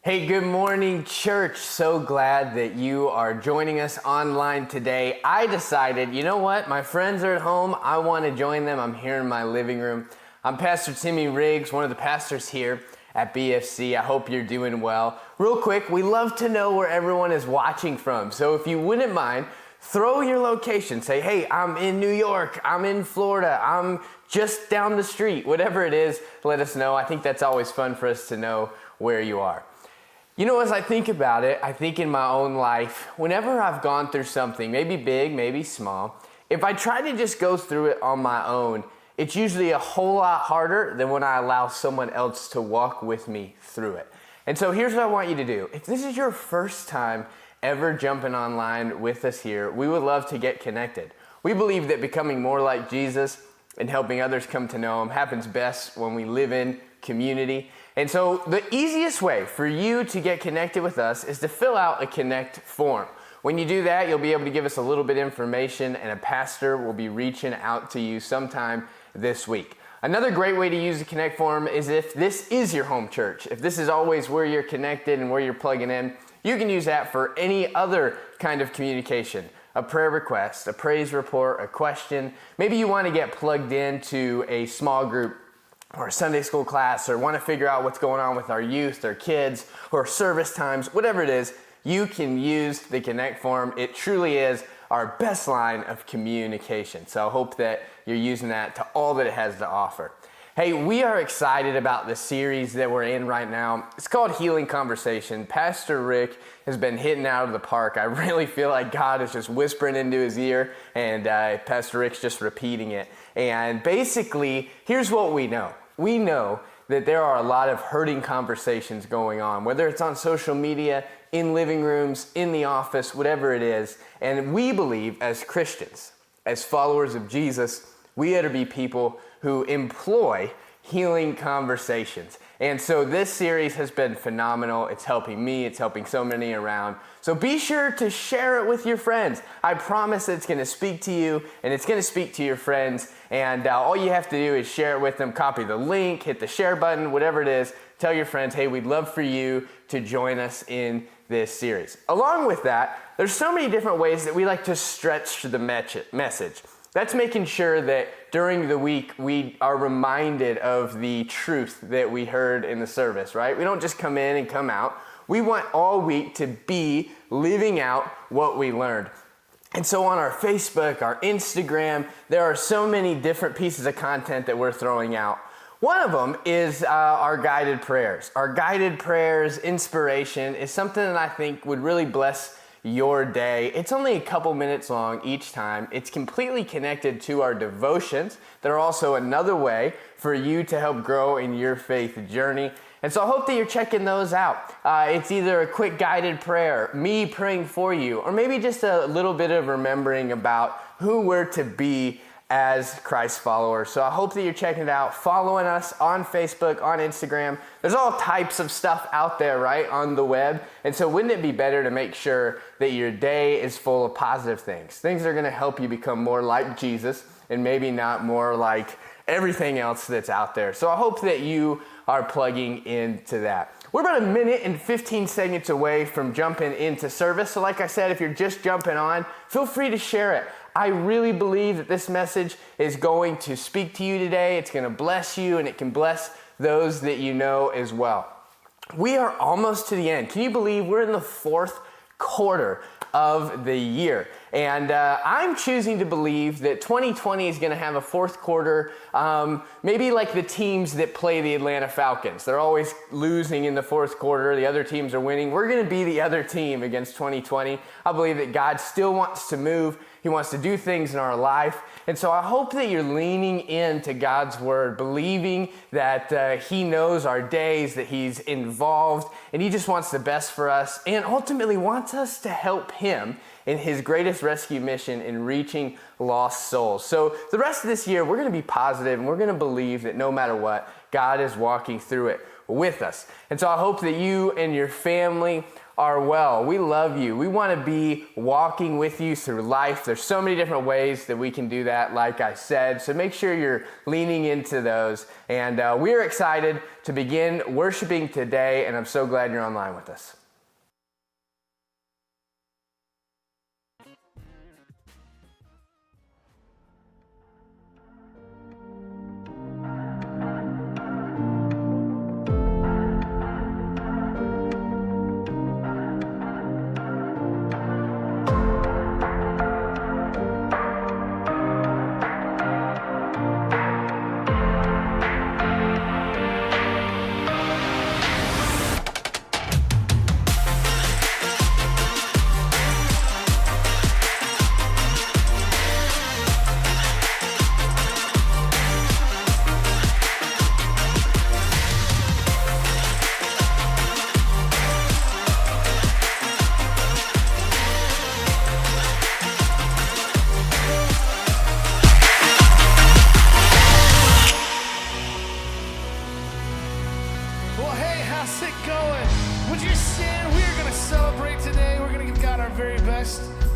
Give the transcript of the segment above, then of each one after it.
Hey, good morning, church. So glad that you are joining us online today. I decided, you know what? My friends are at home. I want to join them. I'm here in my living room. I'm Pastor Timmy Riggs, one of the pastors here at BFC. I hope you're doing well. Real quick, we love to know where everyone is watching from. So if you wouldn't mind, throw your location. Say, hey, I'm in New York. I'm in Florida. I'm just down the street. Whatever it is, let us know. I think that's always fun for us to know where you are. You know, as I think about it, I think in my own life, whenever I've gone through something, maybe big, maybe small, if I try to just go through it on my own, it's usually a whole lot harder than when I allow someone else to walk with me through it. And so here's what I want you to do. If this is your first time ever jumping online with us here, we would love to get connected. We believe that becoming more like Jesus and helping others come to know Him happens best when we live in community. And so the easiest way for you to get connected with us is to fill out a Connect form. When you do that, you'll be able to give us a little bit of information, and a pastor will be reaching out to you sometime this week. Another great way to use the Connect form is if this is your home church. If this is always where you're connected and where you're plugging in, you can use that for any other kind of communication. A prayer request, a praise report, a question. Maybe you want to get plugged into a small group or a Sunday school class, or want to figure out what's going on with our youth or kids or service times, whatever it is, you can use the Connect form. It truly is our best line of communication. So I hope that you're using that to all that it has to offer. Hey, we are excited about the series that we're in right now. It's called Healing Conversation. Pastor Rick has been hitting out of the park. I really feel like God is just whispering into his ear, and Pastor Rick's just repeating it. And basically, here's what we know. We know that there are a lot of hurting conversations going on, whether it's on social media, in living rooms, in the office, whatever it is. And we believe as Christians, as followers of Jesus, we ought to be people who employ healing conversations. And so this series has been phenomenal. It's helping me. It's helping so many around. So be sure to share it with your friends. I promise it's going to speak to you, and it's going to speak to your friends. And all you have to do is share it with them, copy the link, hit the share button, whatever it is. Tell your friends, hey, we'd love for you to join us in this series. Along with that, there's so many different ways that we like to stretch the message. That's making sure that during the week we are reminded of the truth that we heard in the service, right? We don't just come in and come out. We want all week to be living out what we learned. And so on our Facebook, our Instagram, there are so many different pieces of content that we're throwing out. One of them is our guided prayers. Our guided prayers, inspiration, is something that I think would really bless your day. It's only a couple minutes long each time. It's completely connected to our devotions that are also another way for you to help grow in your faith journey. And so I hope that you're checking those out. It's either a quick guided prayer, me praying for you, or maybe just a little bit of remembering about who we're to be as Christ followers. So I hope that you're checking it out, following us on Facebook, on Instagram. There's all types of stuff out there, right, on the web. And so wouldn't it be better to make sure that your day is full of positive things that are going to help you become more like Jesus and maybe not more like everything else that's out there. So I hope that you are plugging into that. We're about a minute and 15 seconds away from jumping into service. So like I said, if you're just jumping on, feel free to share it. I really believe that this message is going to speak to you today. It's going to bless you, and it can bless those that you know as well. We are almost to the end. Can you believe we're in the fourth quarter of the year? And I'm choosing to believe that 2020 is going to have a fourth quarter, maybe like the teams that play the Atlanta Falcons. They're always losing in the fourth quarter. The other teams are winning. We're going to be the other team against 2020. I believe that God still wants to move. He wants to do things in our life. And so I hope that you're leaning into God's word, believing that He knows our days, that He's involved, and He just wants the best for us, and ultimately wants us to help Him in His greatest rescue mission in reaching lost souls. So the rest of this year, we're going to be positive, and we're going to believe that no matter what, God is walking through it with us. And so I hope that you and your family are well. We love you. We want to be walking with you through life. There's so many different ways that we can do that, like I said. So make sure you're leaning into those. And we're excited to begin worshiping today, and I'm so glad you're online with us.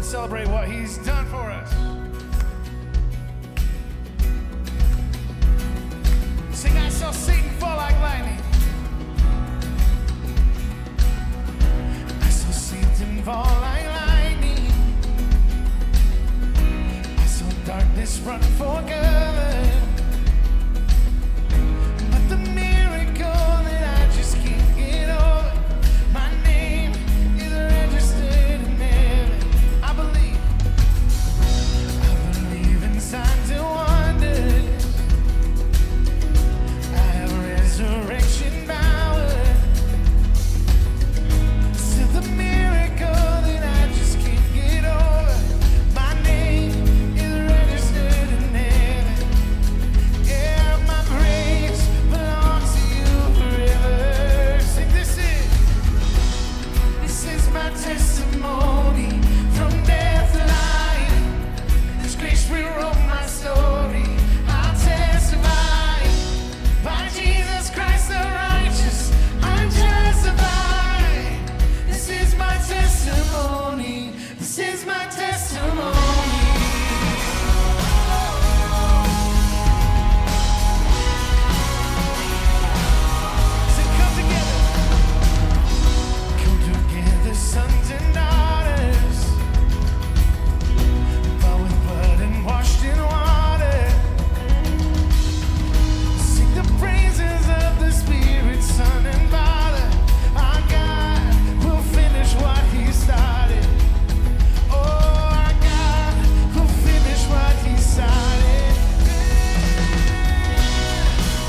Celebrate what he's done for us. Sing, I saw Satan fall like lightning. I saw Satan fall like lightning. I saw darkness run for good. But the miracle that I just can't get over, my name is registered in heaven. I believe in signs and wonders. I have resurrection power. Still the miracle that I just can't get over. My name is registered in heaven. Yeah, my praise belongs to you forever. Sing, this is my testimony. From death to life, His grace rewrote my story. I'll testify, by Jesus Christ the righteous, I'm justified. This is my testimony. This is my testimony. So come together, sons and daughters. Bought with blood and washed in water. Sing the praises of the Spirit, Son and Father. Our God will finish what He started. Oh, our God will finish what He started.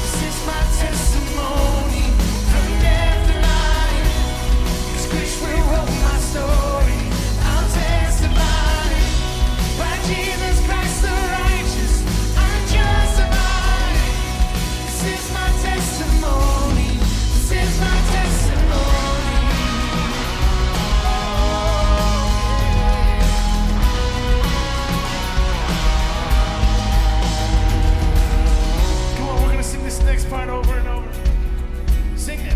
This is my testimony. From death to life, His grace rewrote my story. I'll testify, by Jesus Christ the righteous, I'm justified. This is my testimony. This is my testimony. Come on, we're gonna sing this next part over and over. Sing it.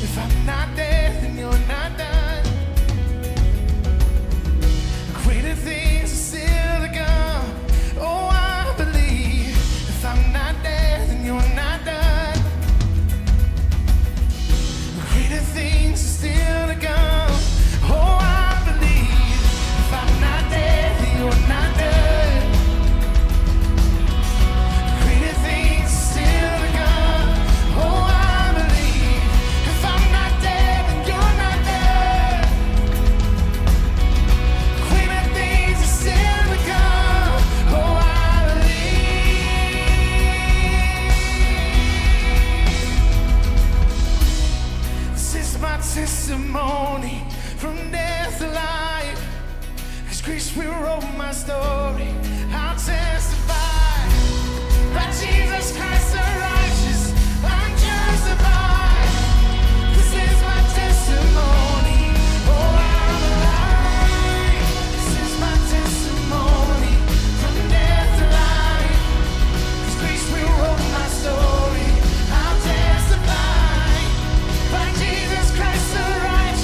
If I'm not there, then you're not done. Greater things are still to come. Oh, I believe. If I'm not there, then you're not done. Greater things are still to come. Oh, I believe. If I'm not there, then you're not done. Greater things are still to come. Oh, I believe. If I'm not there, then you're not done. Greater things are still to come. Oh, I believe. This is my testimony. From death to life, His grace rewrote my story. I'll testify, by Jesus Christ the righteous, I'm justified. This is my testimony. Oh, I'm alive. This is my testimony. From death to life, His grace rewrote my story. I'll testify, by Jesus Christ the righteous,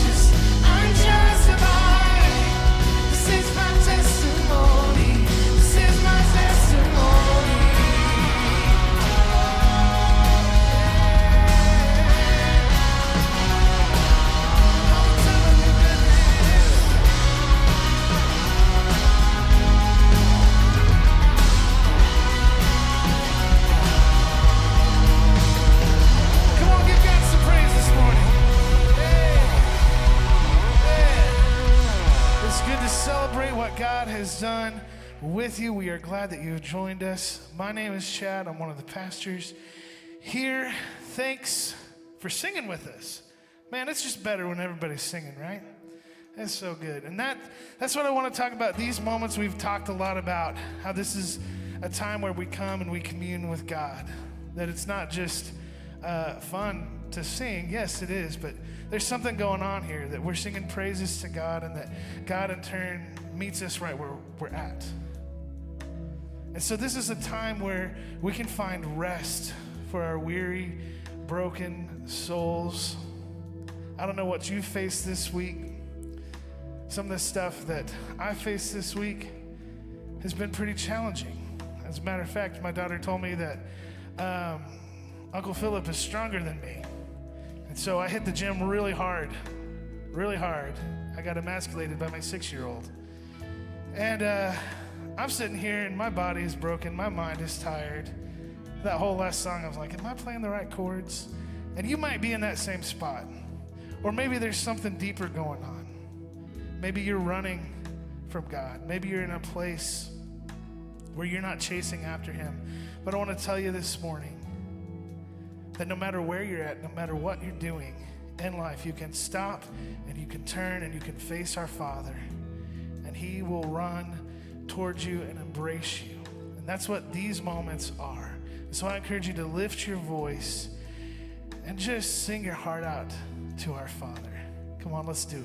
has done with you. We are glad that you have joined us. My name is Chad. I'm one of the pastors here. Thanks for singing with us. Man, it's just better when everybody's singing, right? That's so good. And that's what I want to talk about. These moments we've talked a lot about, how this is a time where we come and we commune with God. That it's not just fun to sing. Yes, it is, but there's something going on here, that we're singing praises to God, and that God in turn meets us right where we're at. And so this is a time where we can find rest for our weary, broken souls. I don't know what you faced this week. Some of the stuff that I faced this week has been pretty challenging. As a matter of fact, my daughter told me that Uncle Philip is stronger than me. And so I hit the gym really hard. I got emasculated by my 6-year-old. And I'm sitting here and my body is broken. My mind is tired. That whole last song, I was like, am I playing the right chords? And you might be in that same spot. Or maybe there's something deeper going on. Maybe you're running from God. Maybe you're in a place where you're not chasing after him. But I want to tell you this morning that no matter where you're at, no matter what you're doing in life, you can stop and you can turn and you can face our Father, and he will run towards you and embrace you. And that's what these moments are. So I encourage you to lift your voice and just sing your heart out to our Father. Come on, let's do it.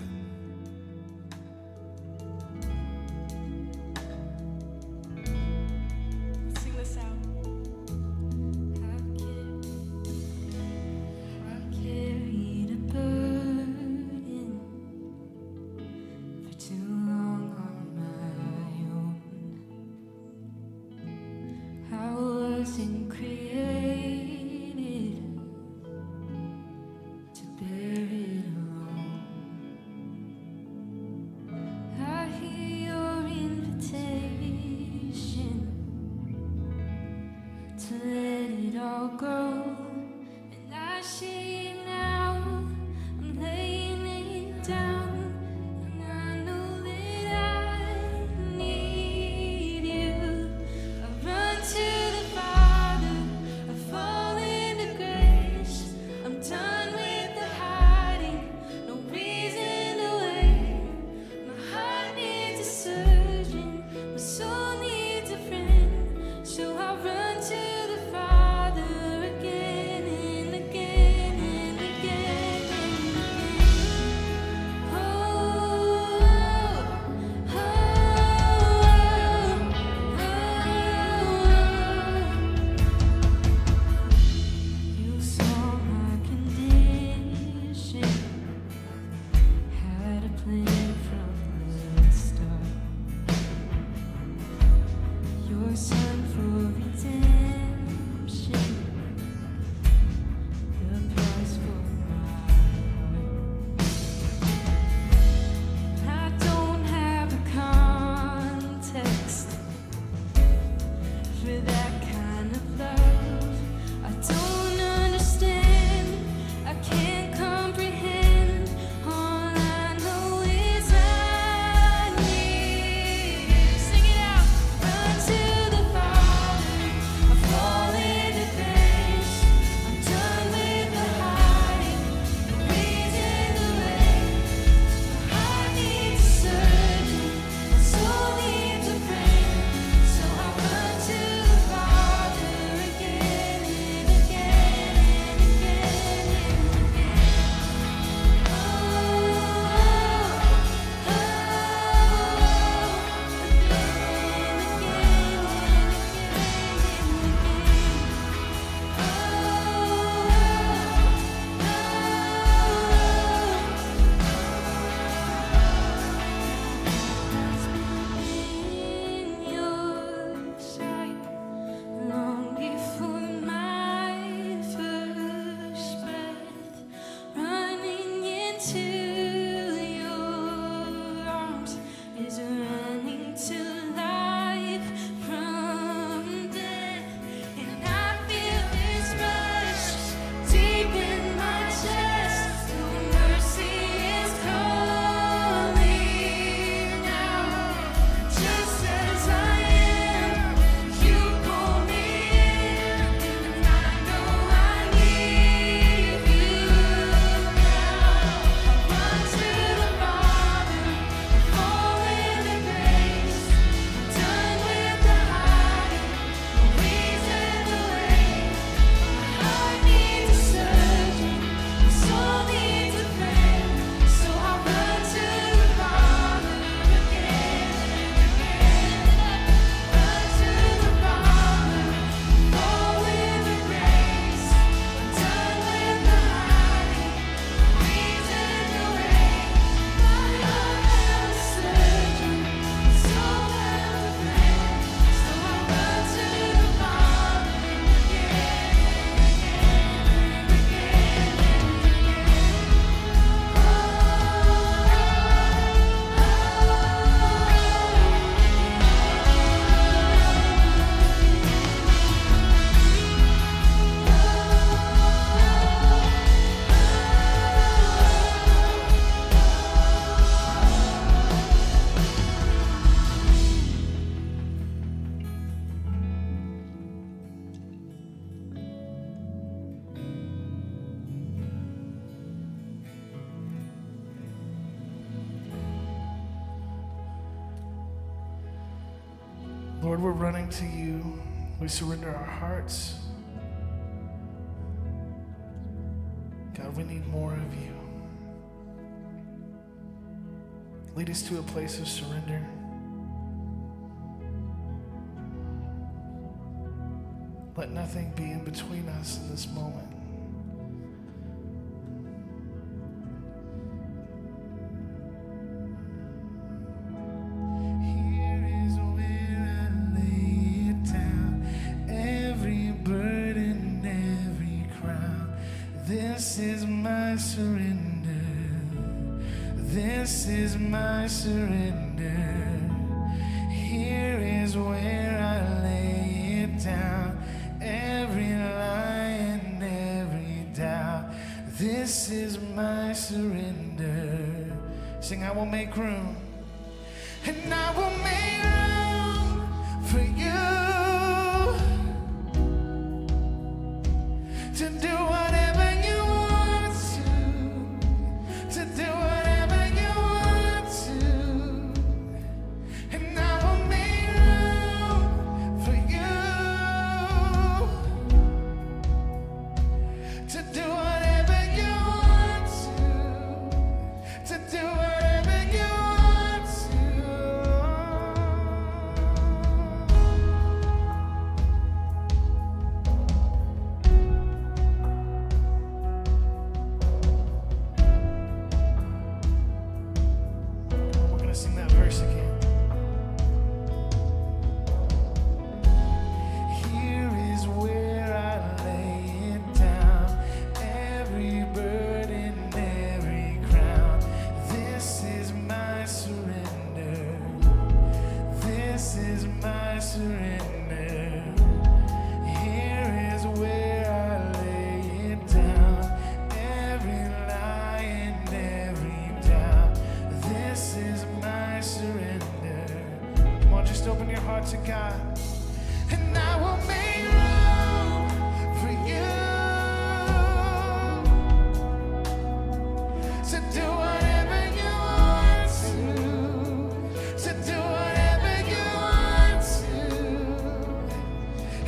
Lord, we're running to you. We surrender our hearts. God, we need more of you. Lead us to a place of surrender. Let nothing be in between us in this moment. Here is where I lay it down, every burden, every crown. This is my surrender. This is my surrender. Here is where I lay it down, every lie and every doubt. This is my surrender. Sing, I will make room. And I will make room for you to do whatever you want to do whatever you want to. And I will make room for you to do whatever you want to do whatever you want to. We're gonna sing that verse again. Here is where I lay it down, every burden, every crown. This is my surrender. This is my surrender. Here is where I lay it down, every lie and every doubt. This is my surrender. Come on, just open your heart to God. And I will make room for you to do whatever you want to do whatever you want to.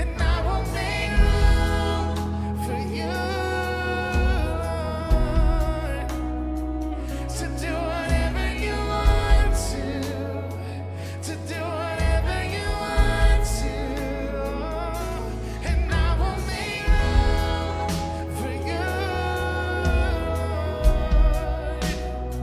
And I will make room for you, Lord, to do whatever you want to do whatever you want to. And I will make room for you, Lord.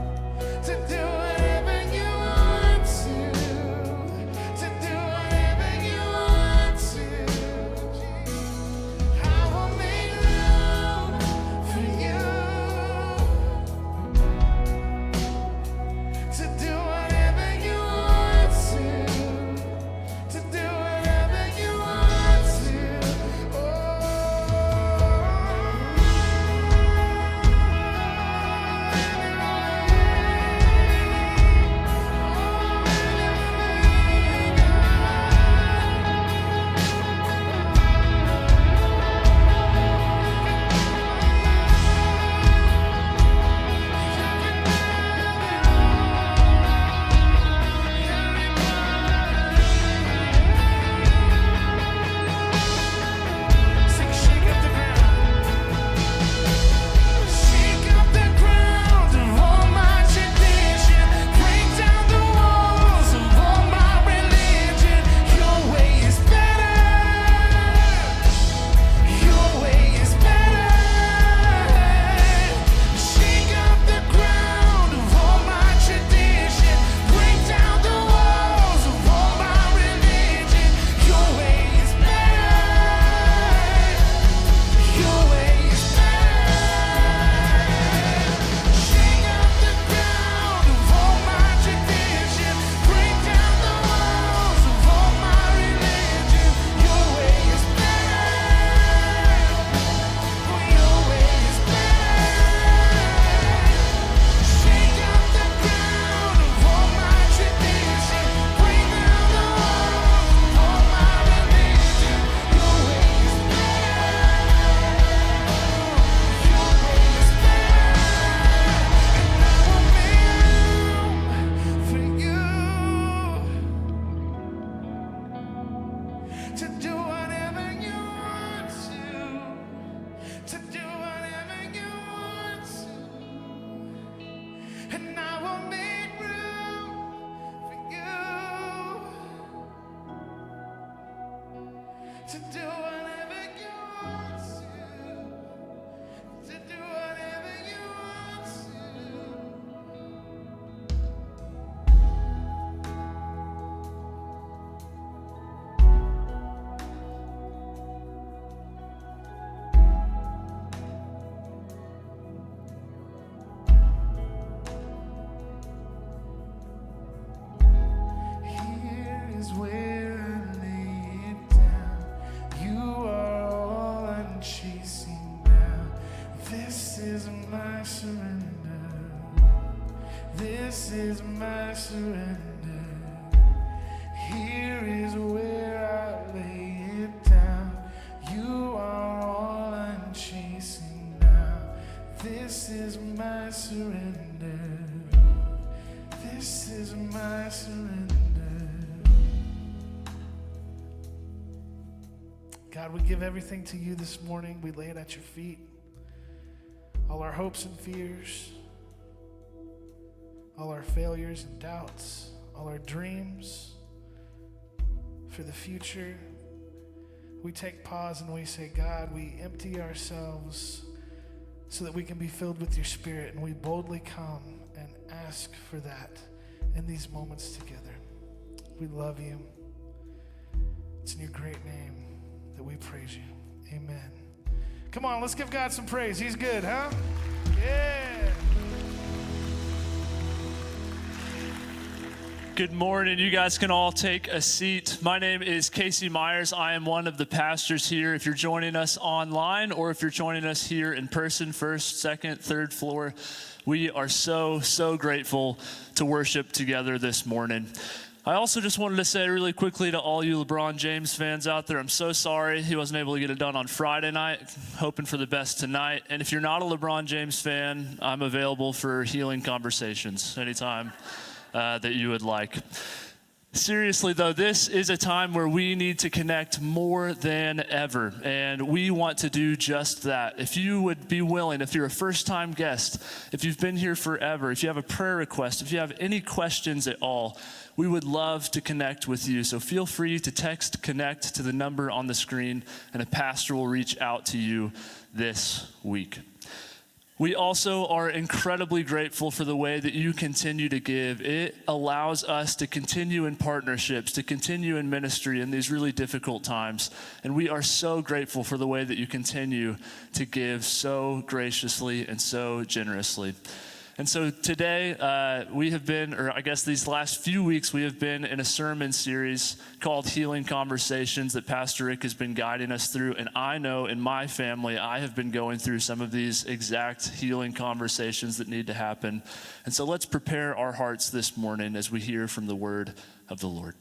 and I will make room for you to do whatever you want to do whatever you want Here is where I lay it down. You are all I'm chasing now. This is my surrender. This is my surrender. Here is where I lay it down. You are all I'm chasing now. This is my surrender. This is my surrender. God, we give everything to you this morning. We lay it at your feet. All our hopes and fears, all our failures and doubts, all our dreams for the future. We take pause and we say, God, we empty ourselves so that we can be filled with your Spirit, and we boldly come and ask for that in these moments together. We love you. It's in your great name that we praise you. Amen. Come on, let's give God some praise. He's good, huh? Yeah. Good morning. You guys can all take a seat. My name is Casey Myers. I am one of the pastors here. If you're joining us online or if you're joining us here in person, first, second, third floor, we are so grateful to worship together this morning. I also just wanted to say really quickly to all you LeBron James fans out there, I'm so sorry he wasn't able to get it done on Friday night. Hoping for the best tonight. And if you're not a LeBron James fan, I'm available for healing conversations anytime that you would like. Seriously though, this is a time where we need to connect more than ever, and we want to do just that. If you would be willing, if you're a first-time guest, if you've been here forever, if you have a prayer request, if you have any questions at all, we would love to connect with you. So feel free to text connect to the number on the screen, and a pastor will reach out to you this week. We also are incredibly grateful for the way that you continue to give. It allows us to continue in partnerships, to continue in ministry in these really difficult times. And we are so grateful for the way that you continue to give so graciously and so generously. And so today we have been, or I guess these last few weeks, we have been in a sermon series called Healing Conversations that Pastor Rick has been guiding us through. And I know in my family, I have been going through some of these exact healing conversations that need to happen. And so let's prepare our hearts this morning as we hear from the word of the Lord.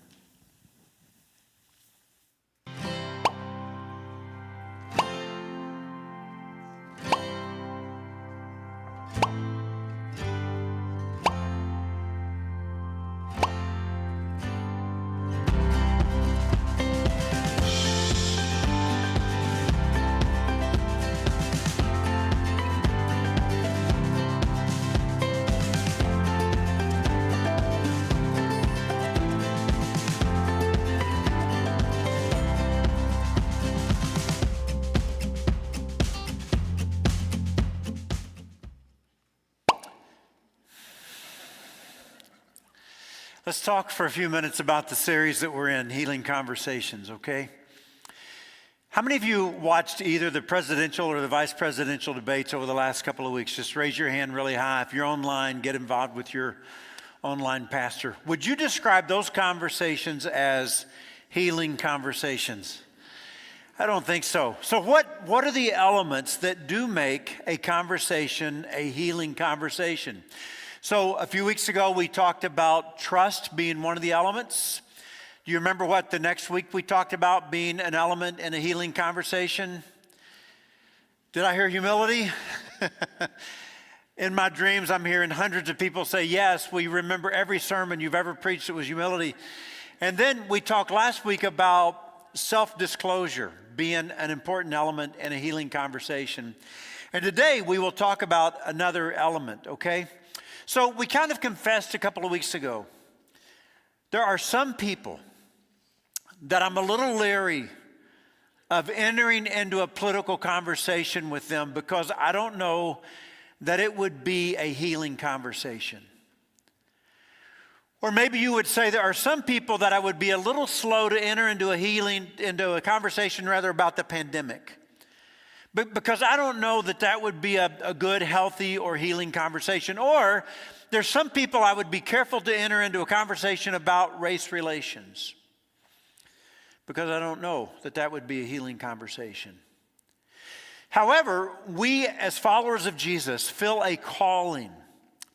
Let's talk for a few minutes about the series that we're in, Healing Conversations, okay? How many of you watched either the presidential or the vice presidential debates over the last couple of weeks? Just raise your hand really high. If you're online, get involved with your online pastor. Would you describe those conversations as healing conversations? I don't think so. So what are the elements that do make a conversation a healing conversation? So a few weeks ago, we talked about trust being one of the elements. Do you remember what the next week we talked about being an element in a healing conversation? Did I hear humility? In my dreams, I'm hearing hundreds of people say, yes, we remember every sermon you've ever preached that was humility. And then we talked last week about self-disclosure being an important element in a healing conversation. And today we will talk about another element, okay? So we kind of confessed a couple of weeks ago. There are some people that I'm a little leery of entering into a political conversation with them because I don't know that it would be a healing conversation. Or maybe you would say there are some people that I would be a little slow to enter into a conversation rather about the pandemic. But because I don't know that that would be a good, healthy, or healing conversation. Or there's some people I would be careful to enter into a conversation about race relations. Because I don't know that that would be a healing conversation. However, we as followers of Jesus feel a calling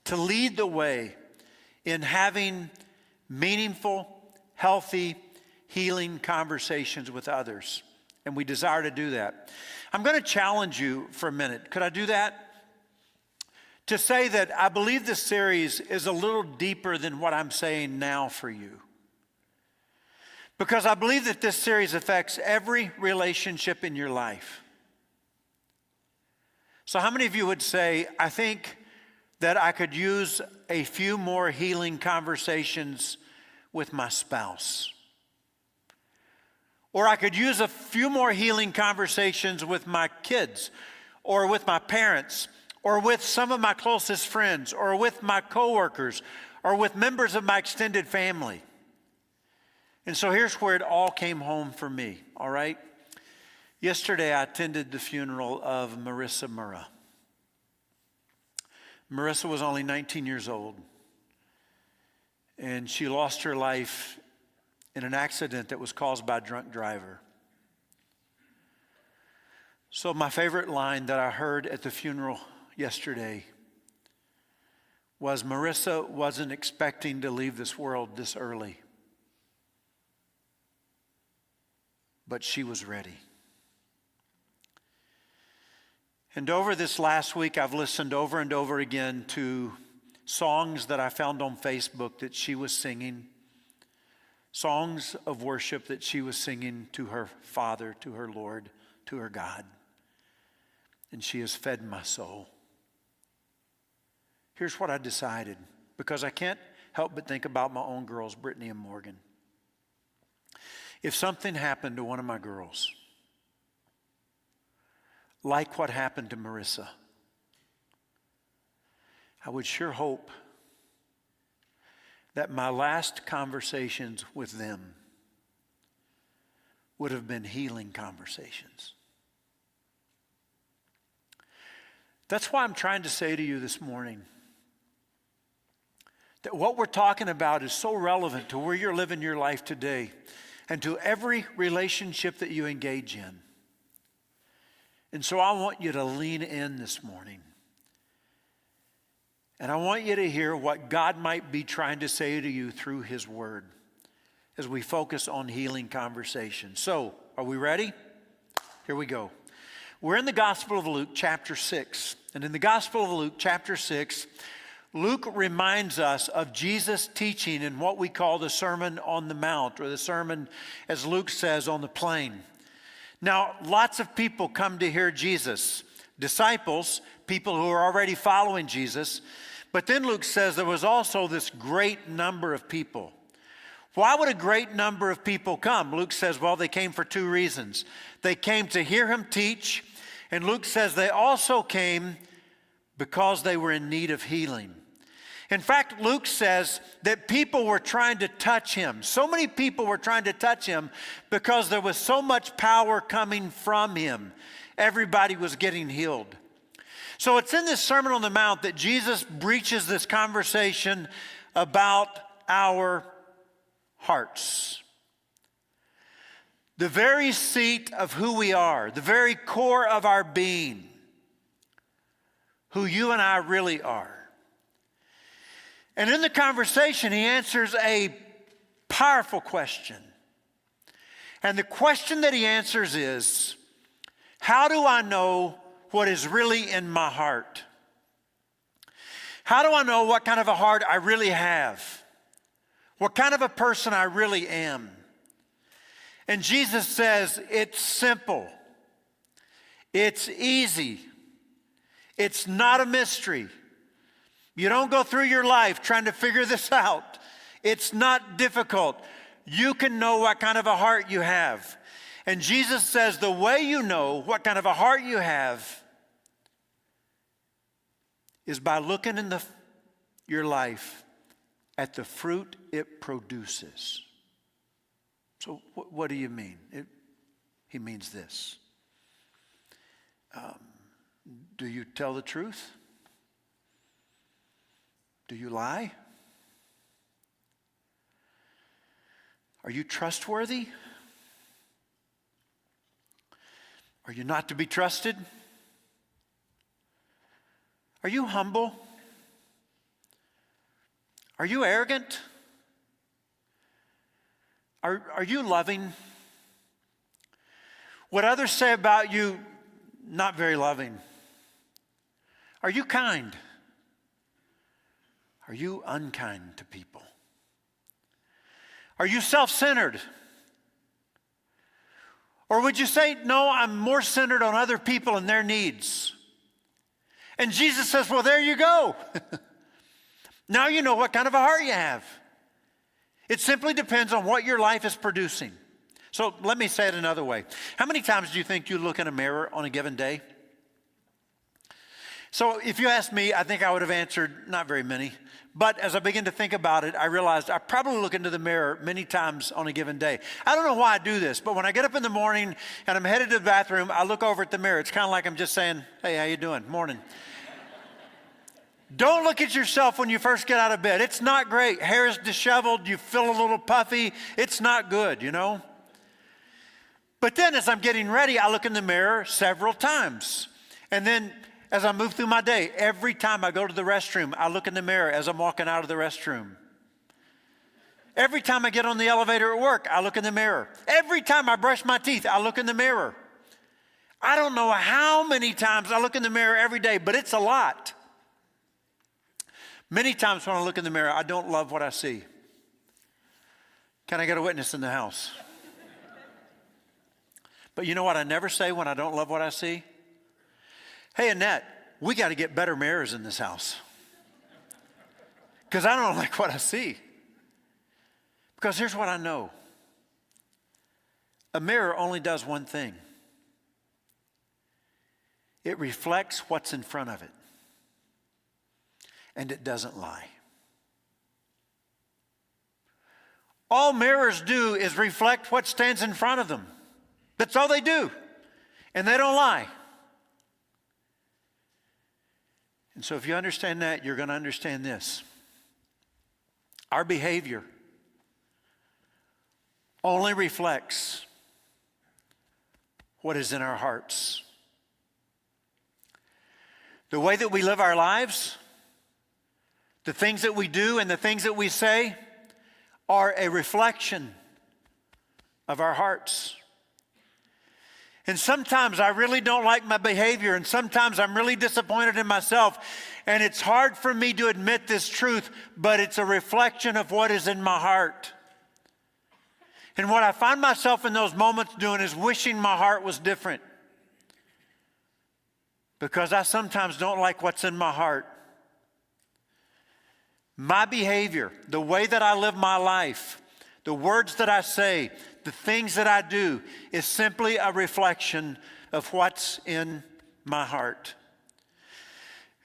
to lead the way in having meaningful, healthy, healing conversations with others. And we desire to do that. I'm going to challenge you for a minute. Could I do that? To say that I believe this series is a little deeper than what I'm saying now for you. Because I believe that this series affects every relationship in your life. So how many of you would say, I think that I could use a few more healing conversations with my spouse? Or I could use a few more healing conversations with my kids, or with my parents, or with some of my closest friends, or with my coworkers, or with members of my extended family. And so here's where it all came home for me, all right? Yesterday I attended the funeral of Marissa Murrah. Marissa was only 19 years old, and she lost her life in an accident that was caused by a drunk driver. So my favorite line that I heard at the funeral yesterday was, Marissa wasn't expecting to leave this world this early, but she was ready. And over this last week, I've listened over and over again to songs that I found on Facebook that she was singing, songs of worship that she was singing to her Father, to her Lord, to her God. And she has fed my soul. Here's what I decided, because I can't help but think about my own girls, Brittany and Morgan. If something happened to one of my girls, like what happened to Marissa, I would sure hope that my last conversations with them would have been healing conversations. That's why I'm trying to say to you this morning that what we're talking about is so relevant to where you're living your life today and to every relationship that you engage in. And so I want you to lean in this morning. And I want you to hear what God might be trying to say to you through His Word as we focus on healing conversations. So, are we ready? Here we go. We're in the Gospel of Luke, chapter 6. And in the Gospel of Luke, chapter 6, Luke reminds us of Jesus' teaching in what we call the Sermon on the Mount, or the sermon, as Luke says, on the plain. Now, lots of people come to hear Jesus. Disciples, people who are already following Jesus. But then Luke says there was also this great number of people. Why would a great number of people come? Luke says, well, they came for two reasons. They came to hear him teach, and Luke says they also came because they were in need of healing. In fact, Luke says that people were trying to touch him. So many people were trying to touch him because there was so much power coming from him. Everybody was getting healed. So it's in this Sermon on the Mount that Jesus breaches this conversation about our hearts. The very seat of who we are, the very core of our being, who you and I really are. And in the conversation, he answers a powerful question. And the question that he answers is, how do I know what is really in my heart? How do I know what kind of a heart I really have? What kind of a person I really am? And Jesus says, it's simple. It's easy. It's not a mystery. You don't go through your life trying to figure this out. It's not difficult. You can know what kind of a heart you have. And Jesus says the way you know what kind of a heart you have is by looking in your life at the fruit it produces. So what do you mean? He means this. Do you tell the truth? Do you lie? Are you trustworthy? Are you not to be trusted? Are you humble? Are you arrogant? Are you loving? What others say about you, not very loving. Are you kind? Are you unkind to people? Are you self-centered? Or would you say, no, I'm more centered on other people and their needs? And Jesus says, well, there you go. Now you know what kind of a heart you have. It simply depends on what your life is producing. So let me say it another way. How many times do you think you look in a mirror on a given day? So if you asked me, I think I would have answered not very many. But as I begin to think about it, I realized I probably look into the mirror many times on a given day. I don't know why I do this, but when I get up in the morning and I'm headed to the bathroom, I look over at the mirror. It's kind of like I'm just saying, hey, how you doing? Morning. Don't look at yourself when you first get out of bed. It's not great. Hair is disheveled. You feel a little puffy. It's not good, you know. But then as I'm getting ready, I look in the mirror several times. And then as I move through my day, every time I go to the restroom, I look in the mirror as I'm walking out of the restroom. Every time I get on the elevator at work, I look in the mirror. Every time I brush my teeth, I look in the mirror. I don't know how many times I look in the mirror every day, but it's a lot. Many times when I look in the mirror, I don't love what I see. Can I get a witness in the house? But you know what I never say when I don't love what I see? Hey, Annette, we got to get better mirrors in this house. Because I don't like what I see. Because here's what I know. A mirror only does one thing. It reflects what's in front of it. And it doesn't lie. All mirrors do is reflect what stands in front of them. That's all they do. And they don't lie. And so if you understand that, you're going to understand this. Our behavior only reflects what is in our hearts. The way that we live our lives, the things that we do and the things that we say are a reflection of our hearts. And sometimes I really don't like my behavior, and sometimes I'm really disappointed in myself, and it's hard for me to admit this truth, but it's a reflection of what is in my heart. And what I find myself in those moments doing is wishing my heart was different, because I sometimes don't like what's in my heart. My behavior, the way that I live my life, the words that I say, the things that I do is simply a reflection of what's in my heart.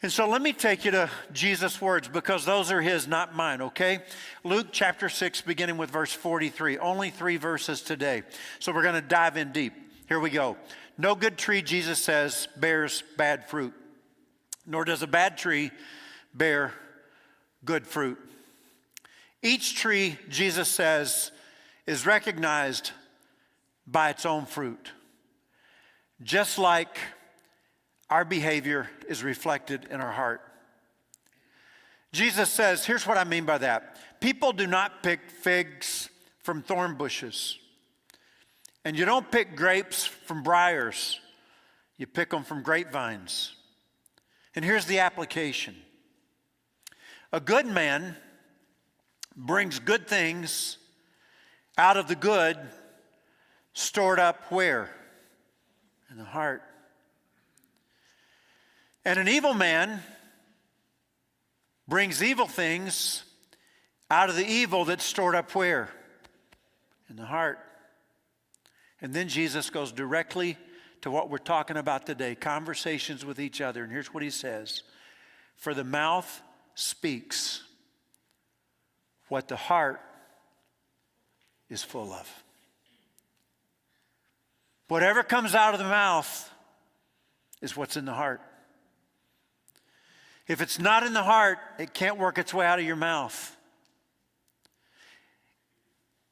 And so let me take you to Jesus' words, because those are his, not mine, okay? Luke chapter 6, beginning with verse 43. Only 3 verses today. So we're going to dive in deep. Here we go. No good tree, Jesus says, bears bad fruit, nor does a bad tree bear good fruit. Each tree, Jesus says, is recognized by its own fruit. Just like our behavior is reflected in our heart. Jesus says, here's what I mean by that. People do not pick figs from thorn bushes. And you don't pick grapes from briars. You pick them from grapevines. And here's the application. A good man brings good things out of the good stored up where? In the heart. And an evil man brings evil things out of the evil that's stored up where? In the heart. And then Jesus goes directly to what we're talking about today, conversations with each other. And here's what he says. For the mouth speaks what the heart is full of. Whatever comes out of the mouth is what's in the heart. If it's not in the heart, it can't work its way out of your mouth.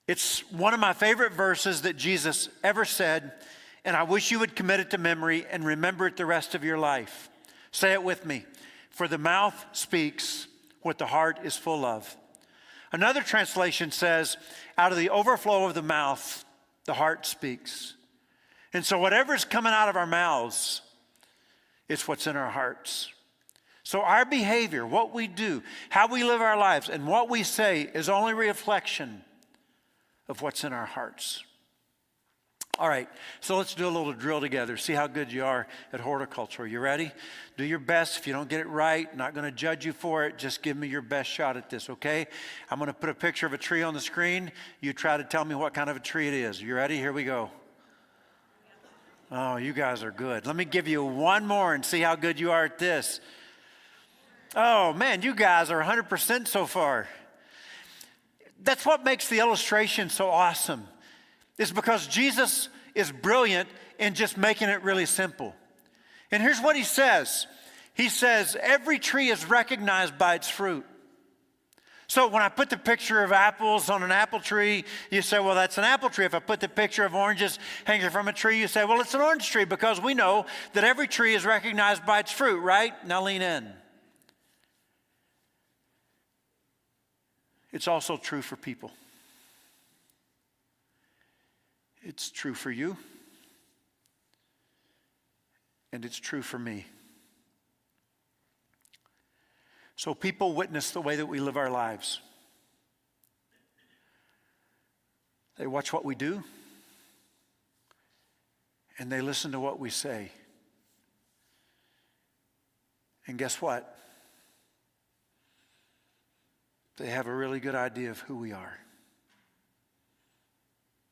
It's one of my favorite verses that Jesus ever said, and I wish you would commit it to memory and remember it the rest of your life. Say it with me. For the mouth speaks what the heart is full of. Another translation says, out of the overflow of the mouth, the heart speaks. And so whatever's coming out of our mouths, it's what's in our hearts. So our behavior, what we do, how we live our lives, and what we say is only a reflection of what's in our hearts. All right, so let's do a little drill together. See how good you are at horticulture. You ready? Do your best. If you don't get it right, not going to judge you for it. Just give me your best shot at this, okay? I'm going to put a picture of a tree on the screen. You try to tell me what kind of a tree it is. You ready? Here we go. Oh, you guys are good. Let me give you one more and see how good you are at this. Oh, man, you guys are 100% so far. That's what makes the illustration so awesome. It's because Jesus is brilliant in just making it really simple. And here's what he says. He says, every tree is recognized by its fruit. So when I put the picture of apples on an apple tree, you say, well, that's an apple tree. If I put the picture of oranges hanging from a tree, you say, well, it's an orange tree, because we know that every tree is recognized by its fruit, right? Now lean in. It's also true for people. It's true for you. And it's true for me. So people witness the way that we live our lives. They watch what we do, and they listen to what we say. And guess what? They have a really good idea of who we are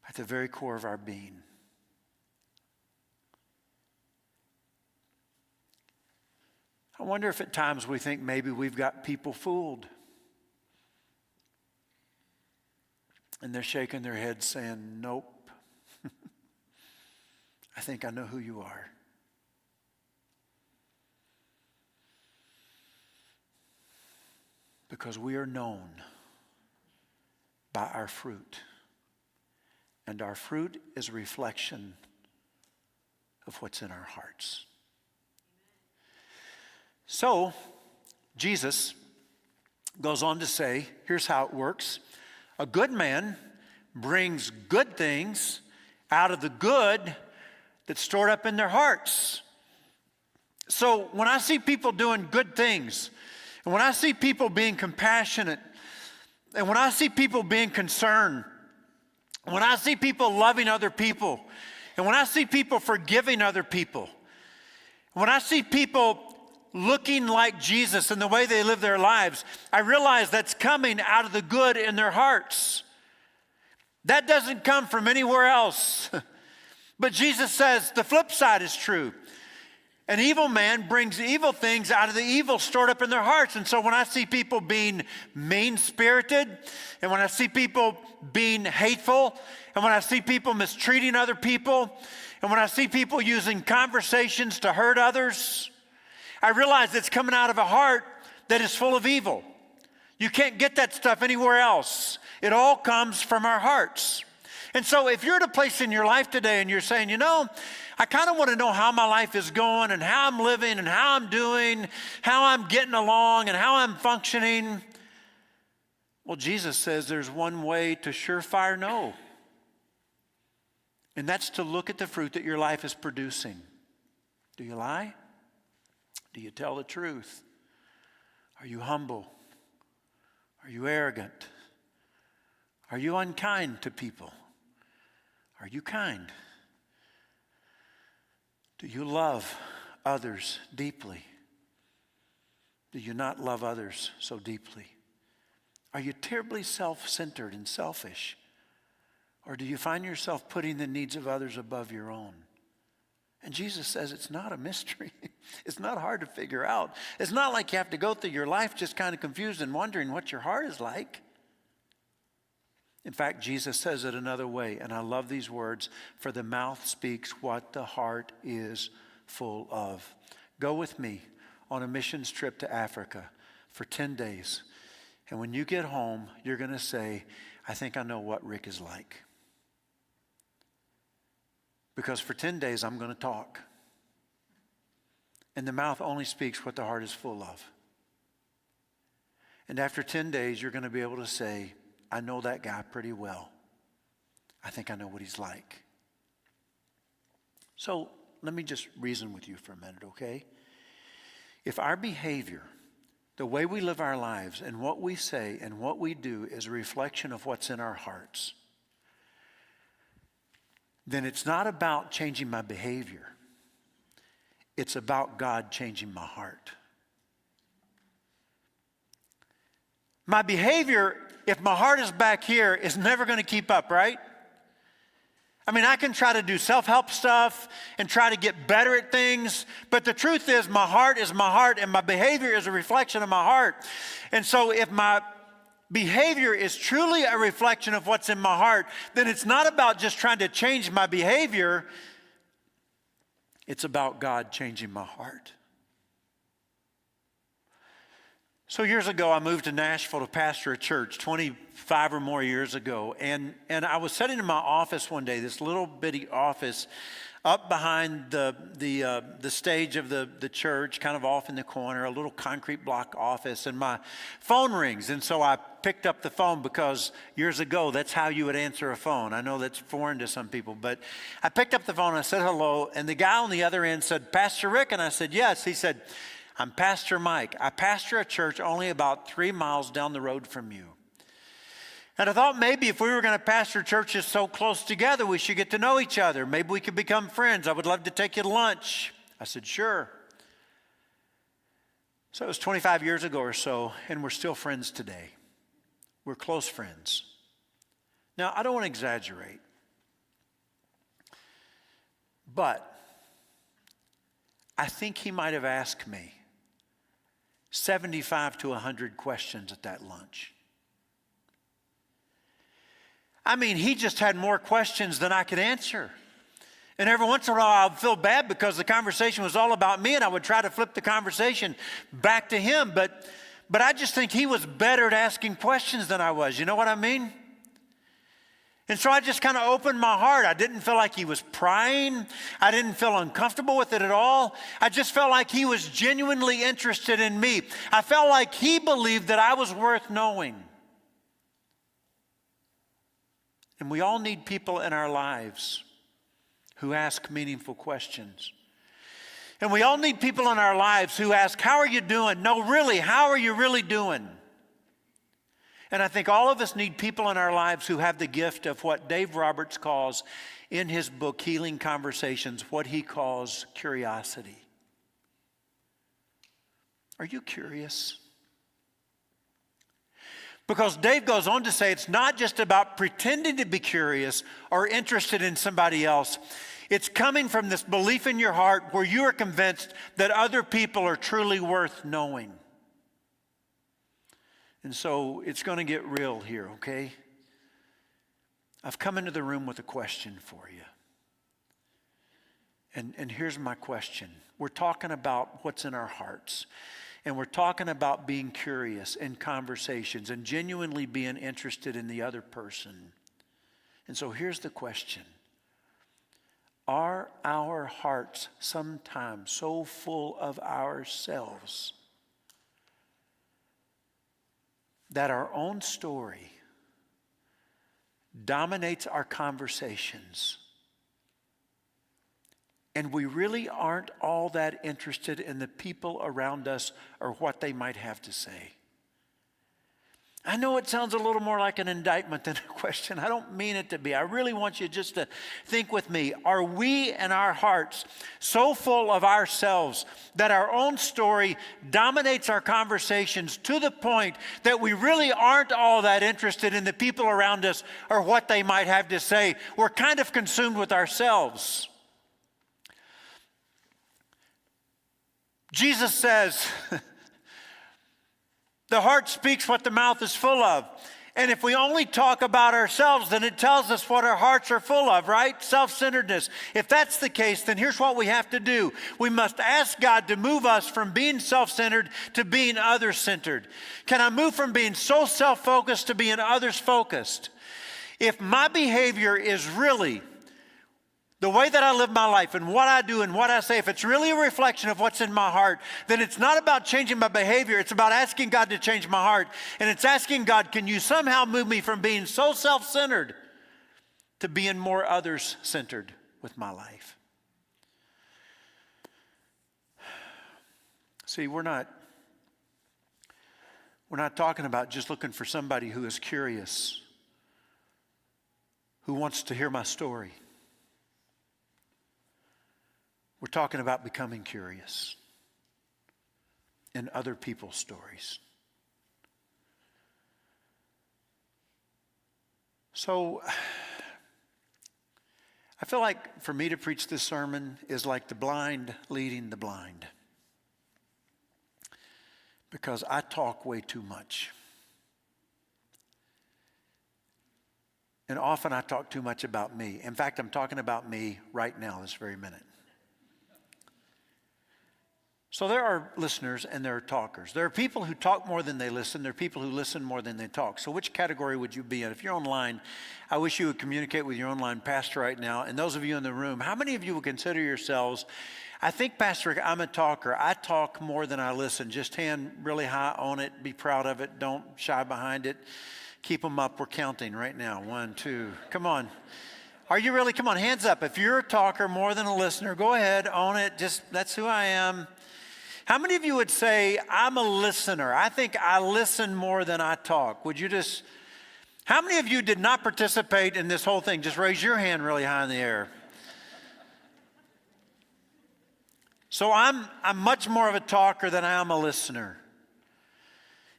at the very core of our being. I wonder if at times we think maybe we've got people fooled. And they're shaking their heads saying, nope. I think I know who you are. Because we are known by our fruit. And our fruit is a reflection of what's in our hearts. So, Jesus goes on to say, here's how it works. A good man brings good things out of the good that's stored up in their hearts. So when I see people doing good things, and when I see people being compassionate, and when I see people being concerned, when I see people loving other people, and when I see people forgiving other people, when I see people looking like Jesus in the way they live their lives, I realize that's coming out of the good in their hearts. That doesn't come from anywhere else. But Jesus says the flip side is true. An evil man brings evil things out of the evil stored up in their hearts. And so when I see people being mean-spirited, and when I see people being hateful, and when I see people mistreating other people, and when I see people using conversations to hurt others, I realize it's coming out of a heart that is full of evil. You can't get that stuff anywhere else. It all comes from our hearts. And so if you're at a place in your life today and you're saying, I kind of want to know how my life is going and how I'm living and how I'm doing, how I'm getting along and how I'm functioning. Well, Jesus says there's one way to surefire know. And that's to look at the fruit that your life is producing. Do you lie? Do you tell the truth? Are you humble? Are you arrogant? Are you unkind to people? Are you kind? Do you love others deeply? Do you not love others so deeply? Are you terribly self-centered and selfish? Or do you find yourself putting the needs of others above your own? And Jesus says it's not a mystery. It's not hard to figure out. It's not like you have to go through your life just kind of confused and wondering what your heart is like. In fact, Jesus says it another way, and I love these words, for the mouth speaks what the heart is full of. Go with me on a missions trip to Africa for 10 days. And when you get home, you're going to say, I think I know what Rick is like. Because for 10 days, I'm going to talk. And the mouth only speaks what the heart is full of. And after 10 days, you're going to be able to say, I know that guy pretty well. I think I know what he's like. So let me just reason with you for a minute, okay? If our behavior, the way we live our lives and what we say and what we do is a reflection of what's in our hearts, then it's not about changing my behavior. It's about God changing my heart. My behavior, if my heart is back here, is never going to keep up, right? I mean, I can try to do self-help stuff and try to get better at things, but the truth is my heart is my heart and my behavior is a reflection of my heart. And so if my behavior is truly a reflection of what's in my heart, then it's not about just trying to change my behavior. It's about God changing my heart. So years ago, I moved to Nashville to pastor a church 25 or more years ago. And I was sitting in my office one day, this little bitty office up behind the stage of the church, kind of off in the corner, a little concrete block office. And my phone rings. And so I picked up the phone because years ago, that's how you would answer a phone. I know that's foreign to some people, but I picked up the phone and I said hello. And the guy on the other end said, Pastor Rick? And I said, yes. He said, I'm Pastor Mike. I pastor a church only about 3 miles down the road from you. And I thought maybe if we were going to pastor churches so close together, we should get to know each other. Maybe we could become friends. I would love to take you to lunch. I said, sure. So it was 25 years ago or so, and we're still friends today. We're close friends. Now, I don't want to exaggerate, but I think he might have asked me 75 to 100 questions at that lunch. I mean, he just had more questions than I could answer. And every once in a while, I'd feel bad because the conversation was all about me, and I would try to flip the conversation back to him. But I just think he was better at asking questions than I was. You know what I mean? And so I just kind of opened my heart. I didn't feel like he was prying. I didn't feel uncomfortable with it at all. I just felt like he was genuinely interested in me. I felt like he believed that I was worth knowing. And we all need people in our lives who ask meaningful questions. And we all need people in our lives who ask, how are you doing? No, really, how are you really doing? And I think all of us need people in our lives who have the gift of what Dave Roberts calls in his book, Healing Conversations, what he calls curiosity. Are you curious? Because Dave goes on to say it's not just about pretending to be curious or interested in somebody else. It's coming from this belief in your heart where you are convinced that other people are truly worth knowing. And so it's going to get real here, okay? I've come into the room with a question for you. And here's my question. We're talking about what's in our hearts. And we're talking about being curious in conversations and genuinely being interested in the other person. And so here's the question. Are our hearts sometimes so full of ourselves that our own story dominates our conversations, and we really aren't all that interested in the people around us or what they might have to say? I know it sounds a little more like an indictment than a question. I don't mean it to be. I really want you just to think with me. Are we in our hearts so full of ourselves that our own story dominates our conversations to the point that we really aren't all that interested in the people around us or what they might have to say? We're kind of consumed with ourselves. Jesus says, the heart speaks what the mouth is full of. And if we only talk about ourselves, then it tells us what our hearts are full of, right? Self-centeredness. If that's the case, then here's what we have to do. We must ask God to move us from being self-centered to being others-centered. Can I move from being so self-focused to being others-focused? If my behavior is really the way that I live my life and what I do and what I say, if it's really a reflection of what's in my heart, then it's not about changing my behavior. It's about asking God to change my heart. And it's asking God, can you somehow move me from being so self-centered to being more others-centered with my life? See, we're not talking about just looking for somebody who is curious, who wants to hear my story. We're talking about becoming curious in other people's stories. So, I feel like for me to preach this sermon is like the blind leading the blind. Because I talk way too much. And often I talk too much about me. In fact, I'm talking about me right now, this very minute. So there are listeners and there are talkers. There are people who talk more than they listen. There are people who listen more than they talk. So which category would you be in? If you're online, I wish you would communicate with your online pastor right now. And those of you in the room, how many of you would consider yourselves, I think, Pastor Rick, I'm a talker. I talk more than I listen. Just hand really high on it. Be proud of it. Don't shy behind it. Keep them up. We're counting right now. 1, 2. Come on. Are you really? Come on, hands up. If you're a talker more than a listener, go ahead, own it. Just, that's who I am. How many of you would say, I'm a listener? I think I listen more than I talk. Would you just, how many of you did not participate in this whole thing? Just raise your hand really high in the air. So I'm much more of a talker than I am a listener.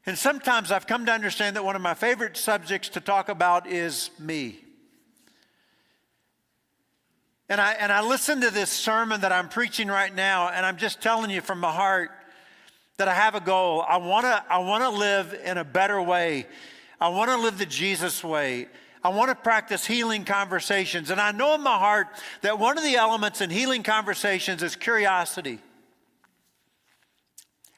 And sometimes I've come to understand that one of my favorite subjects to talk about is me. And I listen to this sermon that I'm preaching right now, and I'm just telling you from my heart that I have a goal. I want to live in a better way. I want to live the Jesus way. I want to practice healing conversations. And I know in my heart that one of the elements in healing conversations is curiosity.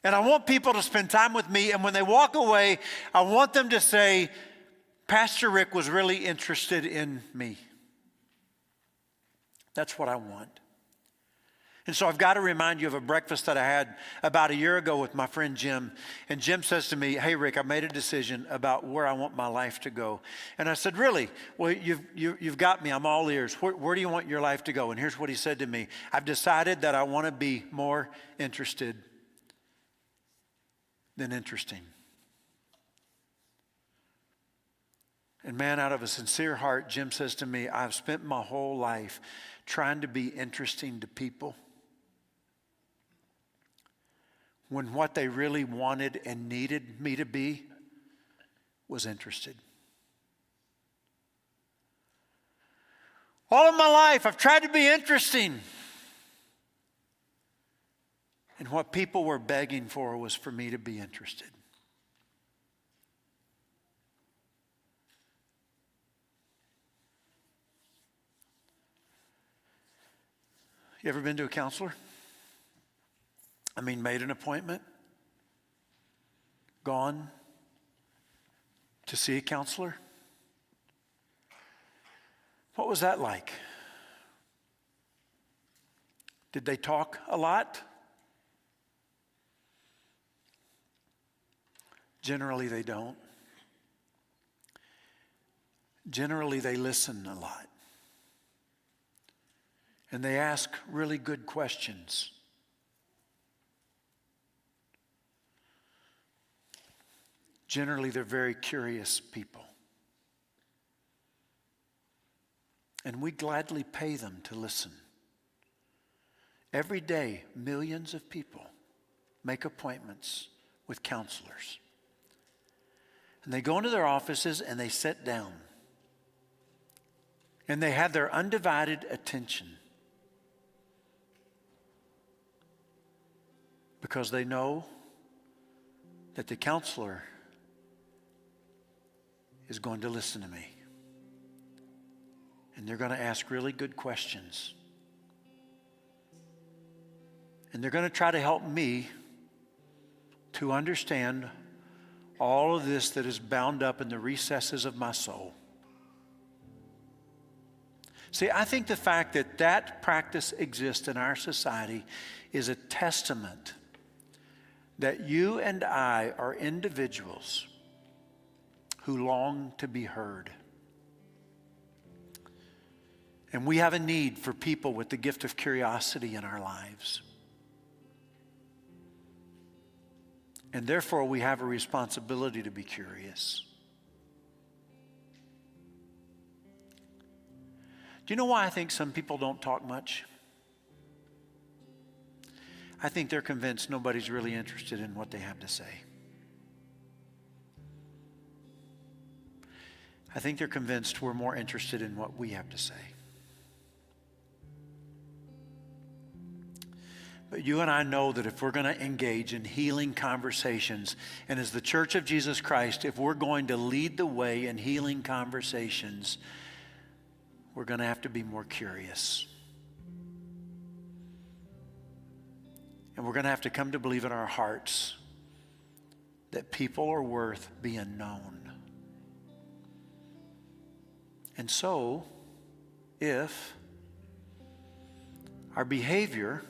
And I want people to spend time with me, and when they walk away, I want them to say, Pastor Rick was really interested in me. That's what I want. And so I've got to remind you of a breakfast that I had about a year ago with my friend Jim. And Jim says to me, hey, Rick, I made a decision about where I want my life to go. And I said, really? Well, you've got me. I'm all ears. Where do you want your life to go? And here's what he said to me. I've decided that I want to be more interested than interesting. And man, out of a sincere heart, Jim says to me, I've spent my whole life trying to be interesting to people when what they really wanted and needed me to be was interested. All of my life, I've tried to be interesting. And what people were begging for was for me to be interested. You ever been to a counselor? I mean, made an appointment? Gone to see a counselor? What was that like? Did they talk a lot? Generally, they don't. Generally, they listen a lot. And they ask really good questions. generally they're very curious people. And we gladly pay them to listen. Every day, millions of people make appointments with counselors. And they go into their offices and they sit down. And they have their undivided attention. Because they know that the counselor is going to listen to me. And they're going to ask really good questions. And they're going to try to help me to understand all of this that is bound up in the recesses of my soul. See, I think the fact that that practice exists in our society is a testament that you and I are individuals who long to be heard. And we have a need for people with the gift of curiosity in our lives. And therefore, we have a responsibility to be curious. Do you know why I think some people don't talk much? I think they're convinced nobody's really interested in what they have to say. I think they're convinced we're more interested in what we have to say. But you and I know that if we're going to engage in healing conversations, and as the Church of Jesus Christ, if we're going to lead the way in healing conversations, we're going to have to be more curious. And we're going to have to come to believe in our hearts that people are worth being known. And so, if our behavior,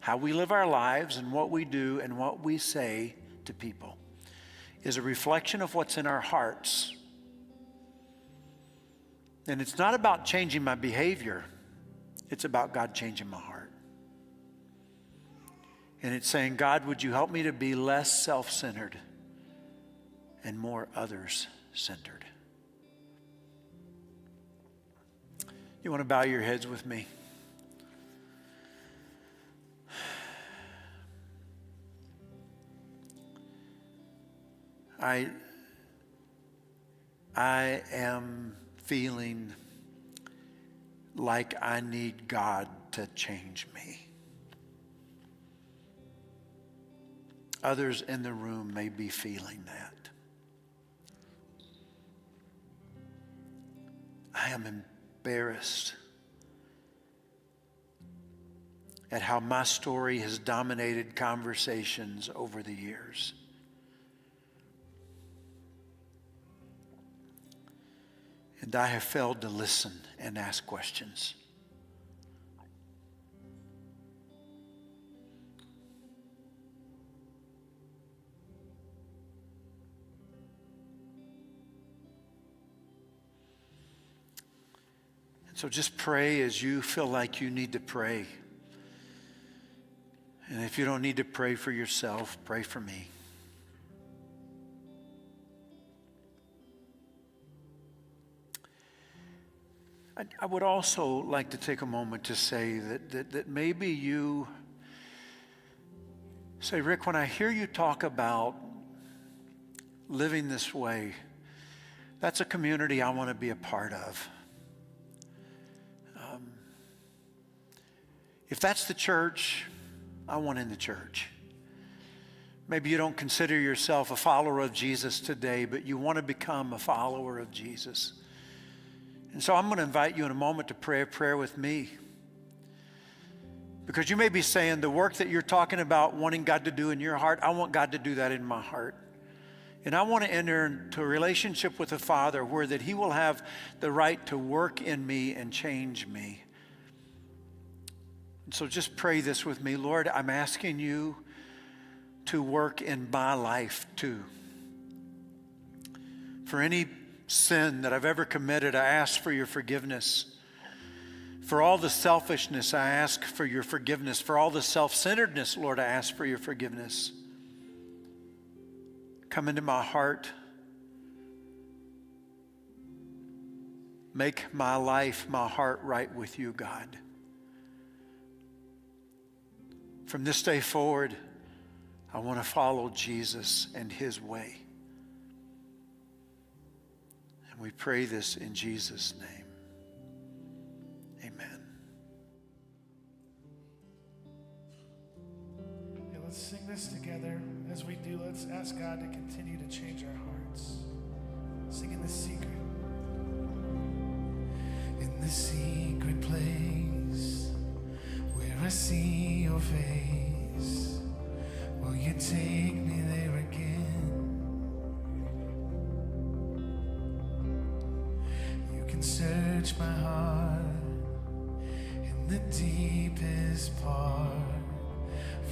how we live our lives and what we do and what we say to people is a reflection of what's in our hearts, then it's not about changing my behavior. It's about God changing my heart. And it's saying, God, would you help me to be less self-centered and more others-centered? You want to bow your heads with me? I am feeling like I need God to change me. Others in the room may be feeling that. I am embarrassed at how my story has dominated conversations over the years. And I have failed to listen and ask questions. And so just pray as you feel like you need to pray. And if you don't need to pray for yourself, pray for me. I would also like to take a moment to say that maybe you say, Rick, when I hear you talk about living this way, that's a community I want to be a part of. If that's the church, I want in the church. Maybe you don't consider yourself a follower of Jesus today, but you want to become a follower of Jesus. And so I'm going to invite you in a moment to pray a prayer with me. Because you may be saying the work that you're talking about wanting God to do in your heart, I want God to do that in my heart. And I want to enter into a relationship with the Father where that He will have the right to work in me and change me. And so just pray this with me. Lord, I'm asking you to work in my life too. For any sin that I've ever committed, I ask for your forgiveness. For all the selfishness, I ask for your forgiveness. For all the self-centeredness, Lord, I ask for your forgiveness. Come into my heart. Make my life, my heart right with you, God. From this day forward, I want to follow Jesus and his way. And we pray this in Jesus' name. Amen. Yeah, let's sing this together. As we do, let's ask God to continue to change our hearts. Singing the secret. In the secret place where I see your face, will you take me there again? You can search my heart in the deepest part,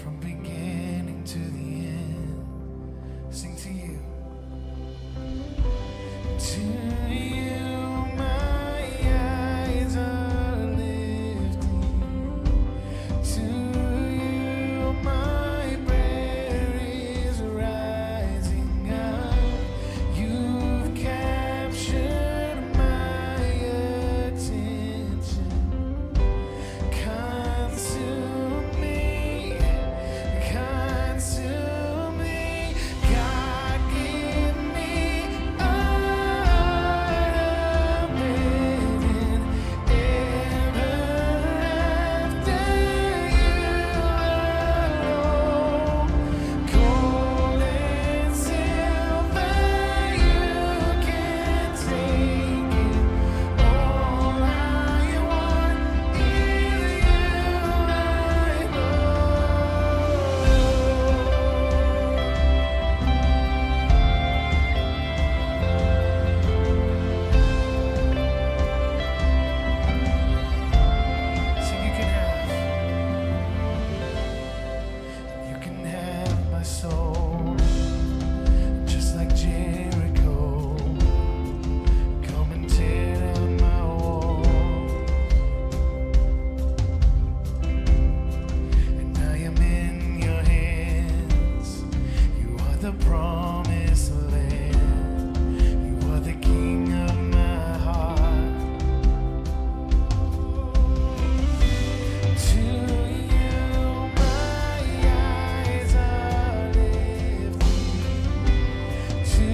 from beginning to the end. Sing to you. To you, my eyes are lifted. To you, my prayer is rising up. You've captured my attention. Consume me, consume me. God, give me a heart of living ever after you alone. Gold and silver, you can take it. All I want is you, I know. So you can have my soul, just like Jericho. Come and tear down my wall. And I am in your hands. You are the promised land. You are the king of my heart. To you, my eyes are lifted. To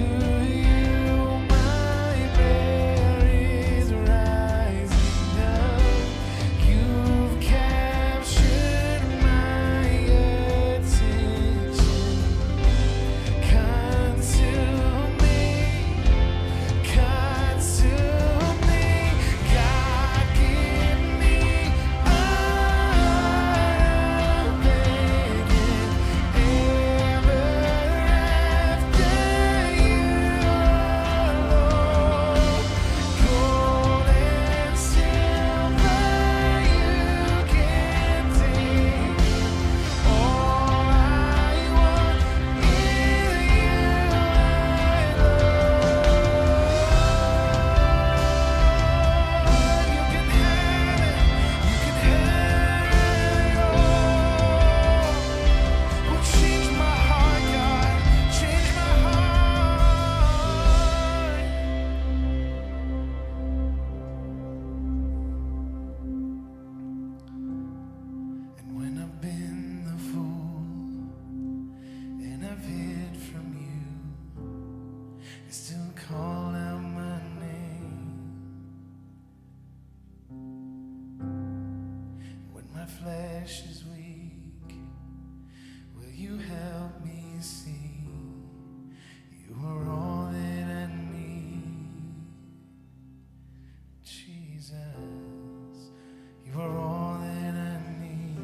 you, my prayer is rising up. You've captured my attention. Consume me, consume me. God, give me a heart of begging ever after you alone. Gold and silver, you can take it. All I want is you, I love. You can have it all. Oh, change my heart, God, change my heart. And when I've been the fool and I've hid from you, you still call out my name. When my flesh is weak, will you help me see you are all that I need? Jesus, you are all that I need.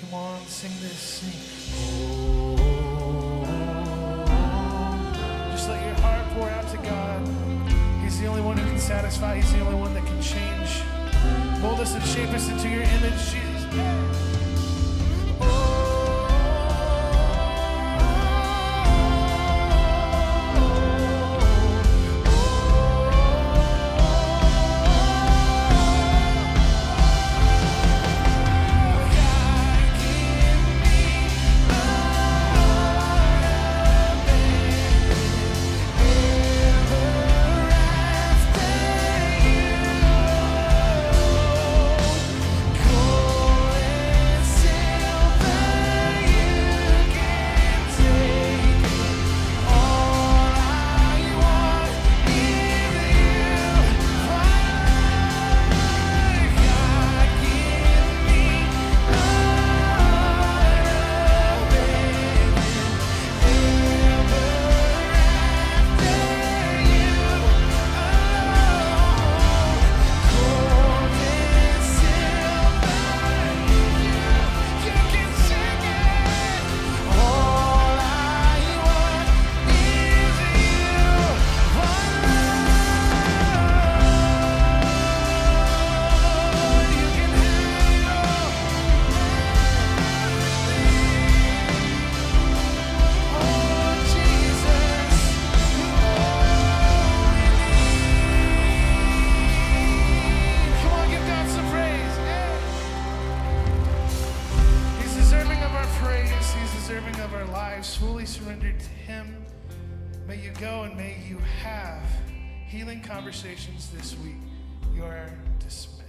Come on, sing this, sing. Oh, just let your heart pour out to God. He's the only one who can satisfy. He's the only one that can change. Mold us and shape us into your image, Jesus. God, give me a heart and may you have healing conversations this week. You are dismissed.